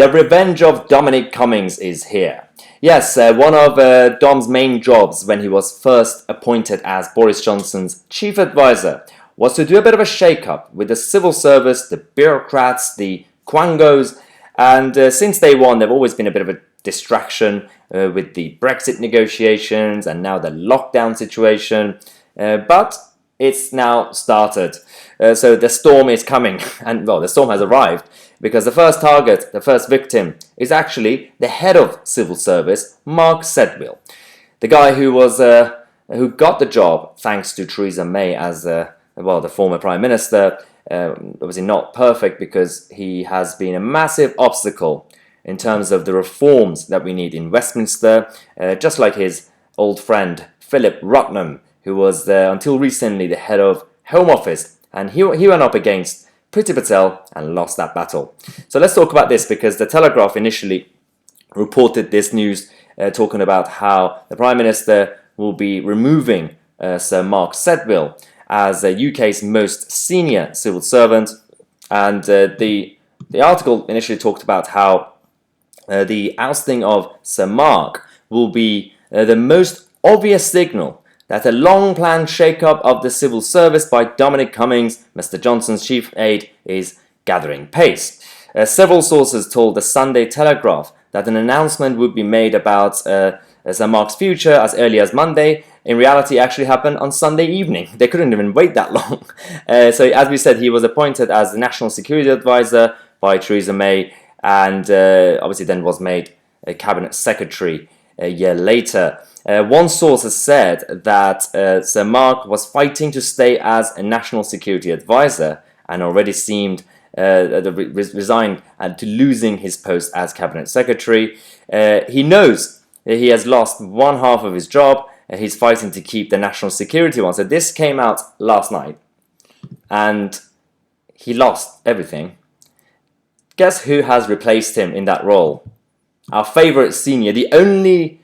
The revenge of Dominic Cummings is here. Yes, one of Dom's main jobs when he was first appointed as Boris Johnson's chief advisor was to do a bit of a shake-up with the civil service, the bureaucrats, the quangos, and since day one they've always been a bit of a distraction with the Brexit negotiations and now the lockdown situation, but it's now started. So the storm is coming, and well, the storm has arrived, because the first target, the first victim, is actually the head of civil service, Mark Sedwill, the guy who got the job thanks to Theresa May as the former Prime Minister. Obviously not perfect, because he has been a massive obstacle in terms of the reforms that we need in Westminster, just like his old friend Philip Rotnam, who was until recently the head of Home Office, and he went up against Priti Patel and lost that battle. So let's talk about this, because the Telegraph initially reported this news talking about how the Prime Minister will be removing Sir Mark Sedwill as the UK's most senior civil servant, and the article initially talked about how the ousting of Sir Mark will be the most obvious signal that a long-planned shake-up of the civil service by Dominic Cummings, Mr. Johnson's chief aide, is gathering pace. Several sources told the Sunday Telegraph that an announcement would be made about Sir Mark's future as early as Monday. In reality, it actually happened on Sunday evening. They couldn't even wait that long. So as we said, he was appointed as the National Security Advisor by Theresa May, and obviously then was made a Cabinet Secretary a year later. One source has said that Sir Mark was fighting to stay as a National Security Advisor and already seemed resigned to losing his post as Cabinet Secretary. He knows that he has lost one half of his job. He's fighting to keep the national security one. So this came out last night, and he lost everything. Guess who has replaced him in that role? Our favourite senior, the only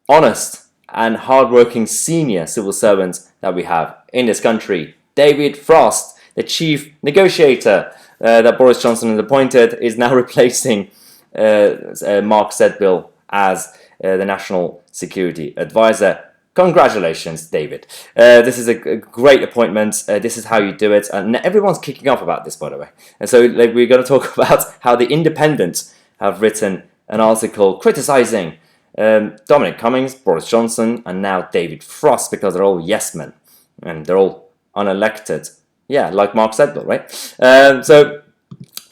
honest and hard-working senior civil servant that we have in this country, David Frost, the chief negotiator that Boris Johnson has appointed, is now replacing Mark Sedwill as the National Security Advisor. Congratulations, David. This is a great appointment. This is how you do it. And everyone's kicking off about this, by the way. And so we're going to talk about how The Independent have written an article criticising Dominic Cummings, Boris Johnson, and now David Frost, because they're all yes men and they're all unelected. Yeah, like Mark Sedwill, right? So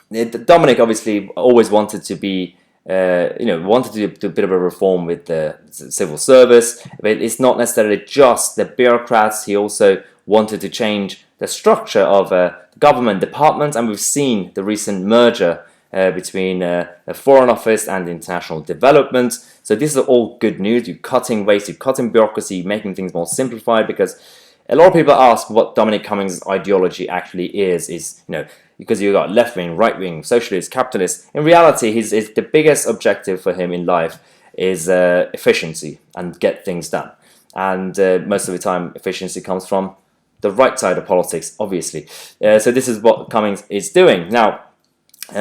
Dominic obviously always wanted to be, wanted to do a bit of a reform with the civil service, but it's not necessarily just the bureaucrats. He also wanted to change the structure of government departments, and we've seen the recent merger between the Foreign Office and International Development. So this is all good news. You're cutting waste, you're cutting bureaucracy, making things more simplified, because a lot of people ask what Dominic Cummings' ideology actually is because you've got left-wing, right-wing, socialist, capitalist. In reality, the biggest objective for him in life is efficiency and get things done. And most of the time, efficiency comes from the right side of politics, obviously. So this is what Cummings is doing. Now,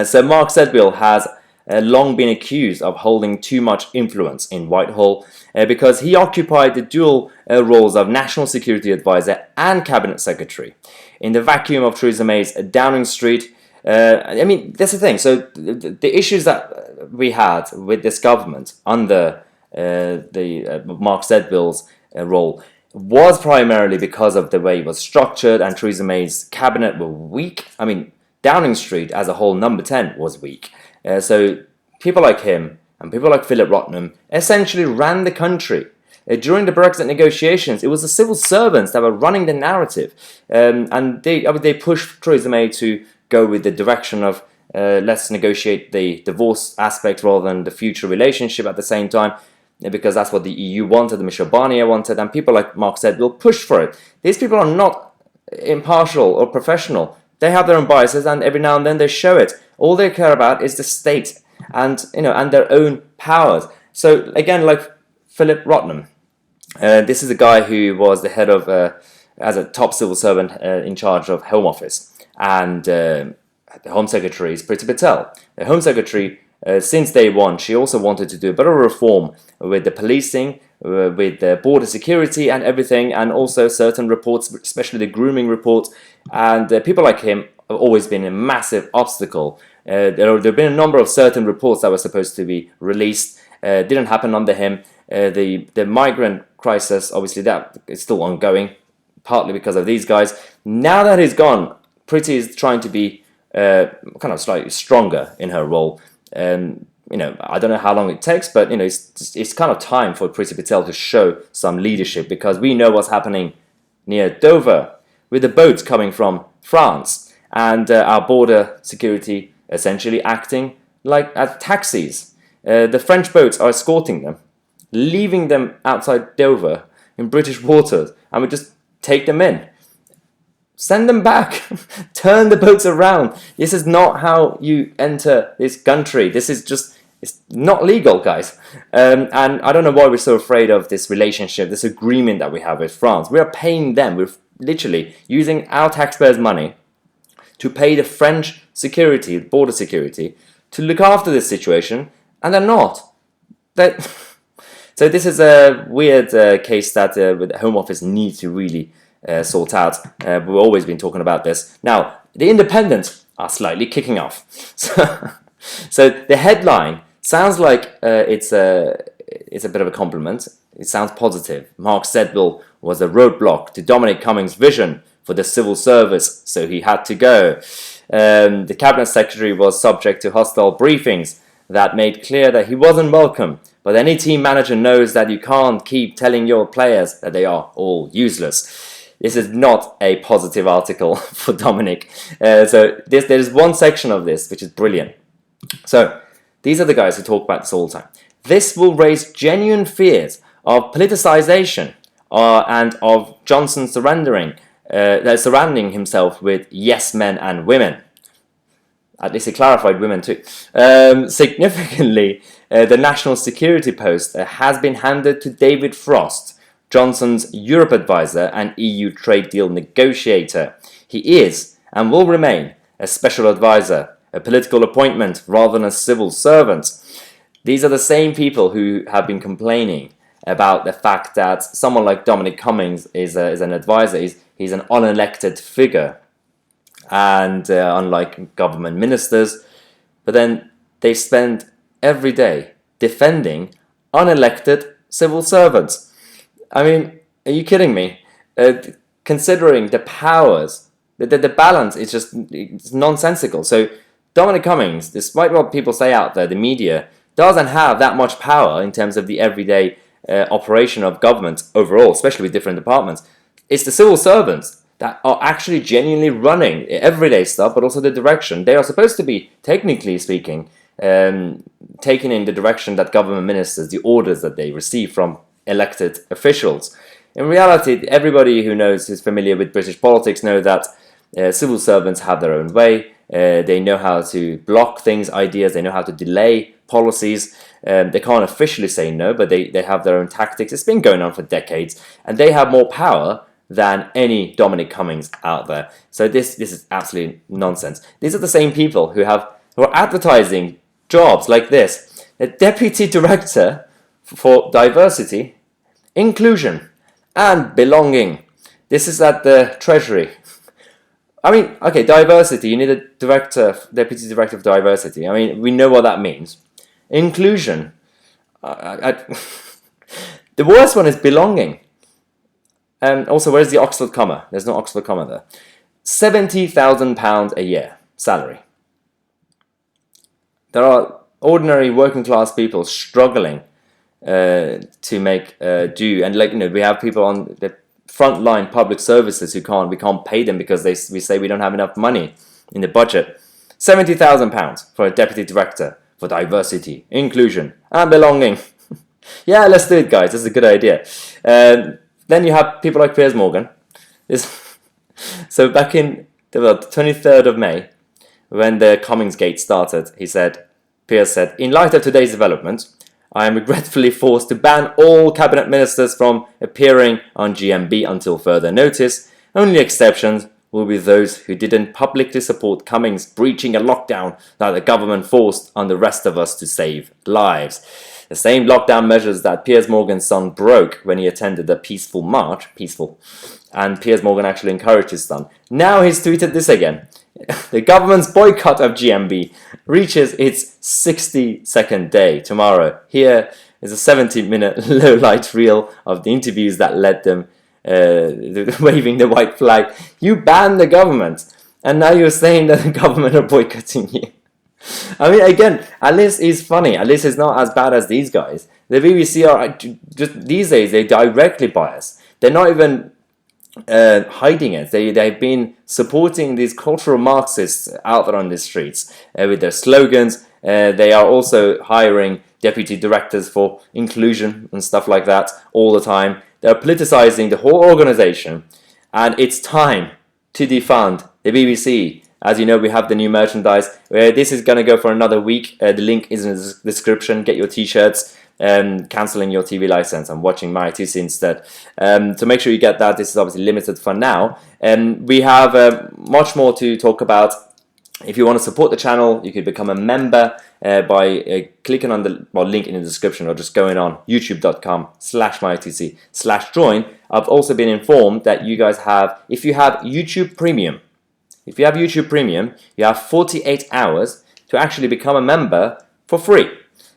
so Mark Sedwill has long been accused of holding too much influence in Whitehall because he occupied the dual roles of National Security Advisor and Cabinet Secretary. In the vacuum of Theresa May's Downing Street, that's the thing. So the issues that we had with this government under Mark Sedwill's role was primarily because of the way it was structured, and Theresa May's cabinet were weak. Downing Street as a whole, number 10, was weak. So people like him and people like Philip Rotnam essentially ran the country. During the Brexit negotiations, it was the civil servants that were running the narrative. And they pushed Theresa May to go with the direction of let's negotiate the divorce aspect rather than the future relationship at the same time, because that's what the EU wanted, Michel Barnier wanted, and people like Mark Sedwill pushed for it. These people are not impartial or professional. They have their own biases, and every now and then they show it. All they care about is the state and their own powers. So again, like Philip Rotnam, this is a guy who was the head of, as a top civil servant in charge of Home Office, and the Home Secretary is Priti Patel. The Home Secretary since day one, she also wanted to do a bit of reform with the policing, with the border security and everything, and also certain reports, especially the grooming report. And people like him have always been a massive obstacle. There have been a number of certain reports that were supposed to be released, didn't happen under him. The migrant crisis, obviously, that is still ongoing, partly because of these guys. Now that he's gone, Priti is trying to be kind of slightly stronger in her role. I don't know how long it takes, but it's kind of time for Priti Patel to show some leadership, because we know what's happening near Dover with the boats coming from France and our border security essentially acting like as taxis. The French boats are escorting them, leaving them outside Dover in British waters, and we just take them in. Send them back. Turn the boats around. This is not how you enter this country. This is just, it's not legal, guys. And I don't know why we're so afraid of this relationship, this agreement that we have with France. We are paying them. We're literally using our taxpayers' money to pay the French security, border security, to look after this situation, and they're not. So this is a weird case that the Home Office needs to really sort out. We've always been talking about this. Now, the Independents are slightly kicking off. So the headline sounds like it's a bit of a compliment. It sounds positive. Mark Sedwill was a roadblock to Dominic Cummings' vision for the civil service, so he had to go. The Cabinet Secretary was subject to hostile briefings that made clear that he wasn't welcome. But any team manager knows that you can't keep telling your players that they are all useless. This is not a positive article for Dominic. So there's one section of this which is brilliant. So these are the guys who talk about this all the time. This will raise genuine fears of politicization and of Johnson surrounding himself with yes men and women. At least he clarified women too. Significantly, the national security post has been handed to David Frost, Johnson's Europe advisor and EU trade deal negotiator. He is and will remain a special advisor, a political appointment rather than a civil servant. These are the same people who have been complaining about the fact that someone like Dominic Cummings is an advisor. He's an unelected figure, and unlike government ministers, but then they spend every day defending unelected civil servants. I mean, are you kidding me? Considering the powers, the balance is just it's nonsensical. So Dominic Cummings, despite what people say out there, the media, doesn't have that much power in terms of the everyday operation of government overall, especially with different departments. It's the civil servants that are actually genuinely running everyday stuff, but also the direction. They are supposed to be, technically speaking, taking in the direction that government ministers, the orders that they receive from elected officials. In reality, everybody who's familiar with British politics know that civil servants have their own way. They know how to block things, ideas. They know how to delay policies. They can't officially say no, but they have their own tactics. It's been going on for decades, and they have more power than any Dominic Cummings out there. So this is absolutely nonsense. These are the same people who are advertising jobs like this. The Deputy Director for Diversity, Inclusion and Belonging. This is at the Treasury. I mean, okay, diversity, you need a Deputy Director of Diversity. I mean, we know what that means. Inclusion. The worst one is belonging. And also, where's the Oxford comma? There's no Oxford comma there. £70,000 a year salary. There are ordinary working class people struggling to make do, and we have people on the frontline public services we can't pay them because we say we don't have enough money in the budget. £70,000 for a deputy director for diversity, inclusion, and belonging. Yeah, let's do it, guys. This is a good idea. Then you have people like Piers Morgan. So back in the 23rd of May, when the Cummings Gate started, Piers said, "In light of today's development, I am regretfully forced to ban all cabinet ministers from appearing on GMB until further notice. Only exceptions will be those who didn't publicly support Cummings breaching a lockdown that the government forced on the rest of us to save lives. The same lockdown measures that Piers Morgan's son broke when he attended a peaceful march, and Piers Morgan actually encouraged his son. Now he's tweeted this again. The government's boycott of GMB reaches its 60-second day tomorrow. Here is a 70-minute low-light reel of the interviews that led them waving the white flag. You banned the government, and now you're saying that the government are boycotting you. I mean, again, at least he's funny. At least it's not as bad as these guys. The BBC are just these days, they directly bias. They're not even hiding it. They've been supporting these cultural Marxists out there on the streets with their slogans. They are also hiring deputy directors for inclusion and stuff like that all the time. They're politicizing the whole organization, and it's time to defund the BBC. As you know, we have the new merchandise. This is going to go for another week. The link is in the description. Get your t-shirts. Cancelling your TV license and watching My Tousi instead. So make sure you get that. This is obviously limited for now. We have much more to talk about. If you want to support the channel, you could become a member by clicking on the link in the description, or just going on youtube.com/mytousi/join. I've also been informed that you guys have, if you have YouTube Premium, you have 48 hours to actually become a member for free.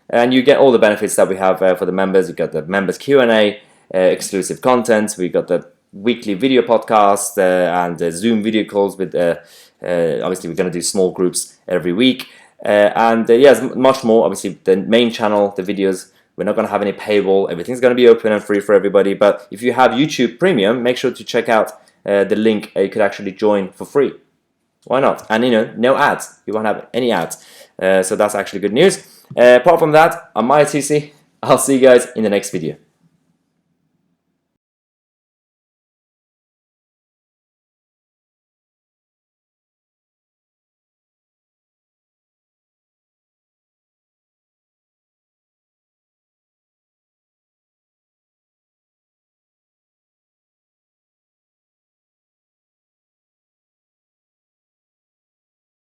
And you get all the benefits that we have for the members. You got the members Q&A, exclusive content. We got the weekly video podcast and Zoom video calls with, obviously we're going to do small groups every week. Yes, much more. Obviously the main channel, the videos, we're not going to have any paywall. Everything's going to be open and free for everybody. But if you have YouTube Premium, make sure to check out the link. You could actually join for free. Why not? And no ads. You won't have any ads. So that's actually good news. Apart from that, I'm My Tousi. I'll see you guys in the next video.